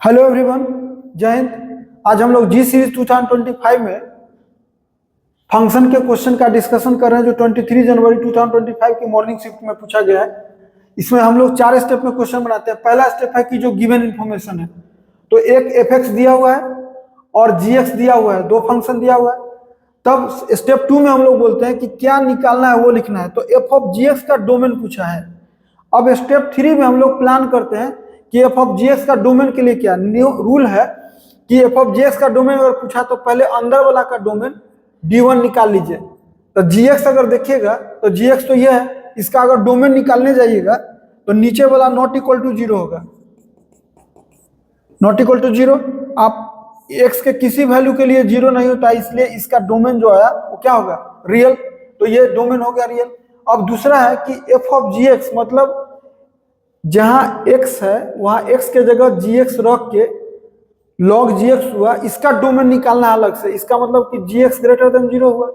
Hello everyone, जय हिंद। आज हम लोग जी सीरीज 2025 में फंक्शन के क्वेश्चन का डिस्कशन कर रहे हैं जो 23 जनवरी 2025 की मॉर्निंग शिफ्ट में पूछा गया है। इसमें हम लोग 4 स्टेप में क्वेश्चन बनाते हैं। पहला स्टेप है कि जो गिवन इन्फॉर्मेशन है, तो एक एफ दिया हुआ है और जी दिया हुआ है, दो फंक्शन दिया हुआ है। तब स्टेप 2 में हम लोग बोलते हैं कि क्या निकालना है वो लिखना है, तो एफ ऑफ जी का डोमेन पूछा है। अब स्टेप 3 में हम लोग प्लान करते हैं कि एफ ऑफ जी का डोमेन के लिए क्या न्यू रूल है कि एफ ऑफ जी का डोमेन अगर पूछा तो पहले अंदर वाला का डोमेन D1 निकाल लीजिए। तो gx अगर देखिएगा तो gx तो ये है, इसका अगर डोमेन निकालने जाइएगा तो नीचे वाला नॉट इक्वल टू 0 होगा, नॉट इक्वल टू 0। आप x के किसी वैल्यू के लिए 0 नहीं होता, इसलिए इसका डोमेन जो है वो क्या होगा, रियल। तो ये डोमेन हो गया रियल। अब दूसरा है कि एफ ऑफ जी मतलब जहां x है वहां x के जगह gx रख के log gx हुआ, इसका डोमेन निकालना अलग से। इसका मतलब कि gx ग्रेटर देन 0 हुआ,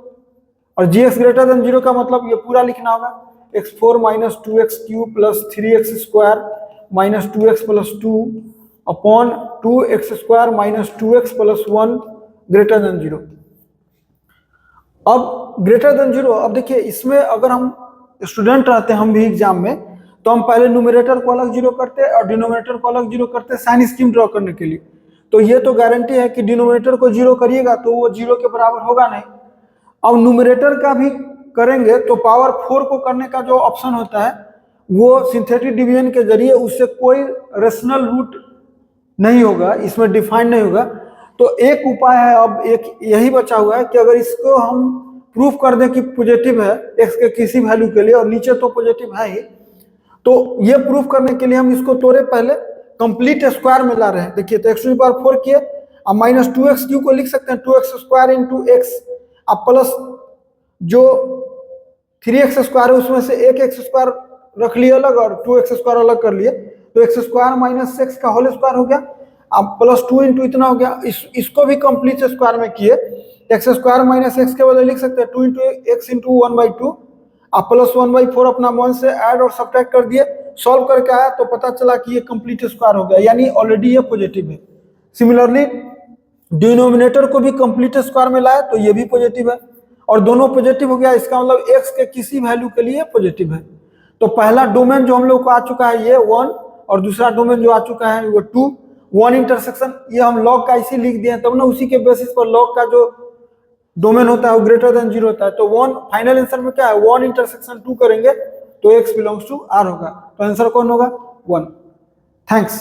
और gx ग्रेटर देन 0 का मतलब ये पूरा लिखना होगा, x4 minus 2x cube plus 3x square minus 2x plus 2 upon 2x square minus 2x plus 1 greater than 0। अब ग्रेटर देन 0, अब देखिए इसमें अगर हम स्टूडेंट रहते हैं, हम भी एग्जाम में, तो हम पहले न्यूमरेटर को अलग 0 करते और डिनोमिनेटर को अलग 0 करते साइन स्कीम ड्रॉ करने के लिए। तो ये तो गारंटी है कि डिनोमिनेटर को 0 करिएगा तो वो 0 के बराबर होगा नहीं। अब न्यूमरेटर का भी करेंगे तो पावर 4 को करने का जो ऑप्शन होता है वो सिंथेटिक डिवीजन के जरिए, उससे कोई रेशनल रूट नहीं होगा, इसमें डिफाइन नहीं होगा। तो एक उपाय है, अब एक यही बचा हुआ है कि अगर इसको हम प्रूफ कर दें कि पॉजिटिव है x के किसी वैल्यू के लिए, और नीचे तो पॉजिटिव है ही, तो ये प्रूफ करने के लिए हम इसको तोड़े पहले कंप्लीट स्क्वायर में ला रहे हैं। देखिए तो x टू पावर 4 किए, अब माइनस 2x क्यू को लिख सकते हैं 2x स्क्वायर इंटू एक्स, अब प्लस जो 3x स्क्वायर है उसमें से एक x स्क्वायर रख लिए अलग और 2x स्क्वायर अलग कर लिए, तो x स्क्वायर माइनस एक्स का होल स्क्वायर हो गया। अब प्लस 2 इंटू इतना हो गया, इसको भी कंप्लीट स्क्वायर में किए, एक्स स्क्वायर माइनस एक्स के बदले लिख सकते हैं 2 इंटू एक्स इंटू 1/2, आप प्लस 1/4 अपना मन से ऐड और सब्ट्रैक्ट कर दिए, सॉल्व करके आया तो पता चला कि ये कंप्लीट स्क्वायर हो गया, यानी ऑलरेडी ये पॉजिटिव है। सिमिलरली डिनोमिनेटर को भी कंप्लीट स्क्वायर में लाया तो ये भी पॉजिटिव है, और दोनों पॉजिटिव हो गया, इसका मतलब x के किसी वैल्यू के लिए पॉजिटिव है। तो पहला डोमेन जो हम लोग को आ चुका है ये 1, और दूसरा डोमेन जो आ चुका है वो 2। 1 इंटरसेक्शन, ये हम लॉग का इसी लिख दिए तब ना, उसी के बेसिस पर लॉग का जो डोमेन होता है वो ग्रेटर देन 0 होता है। तो 1 फाइनल आंसर में क्या है, 1 इंटरसेक्शन 2 करेंगे तो x बिलोंग्स टू r होगा, तो आंसर कौन होगा, 1। थैंक्स।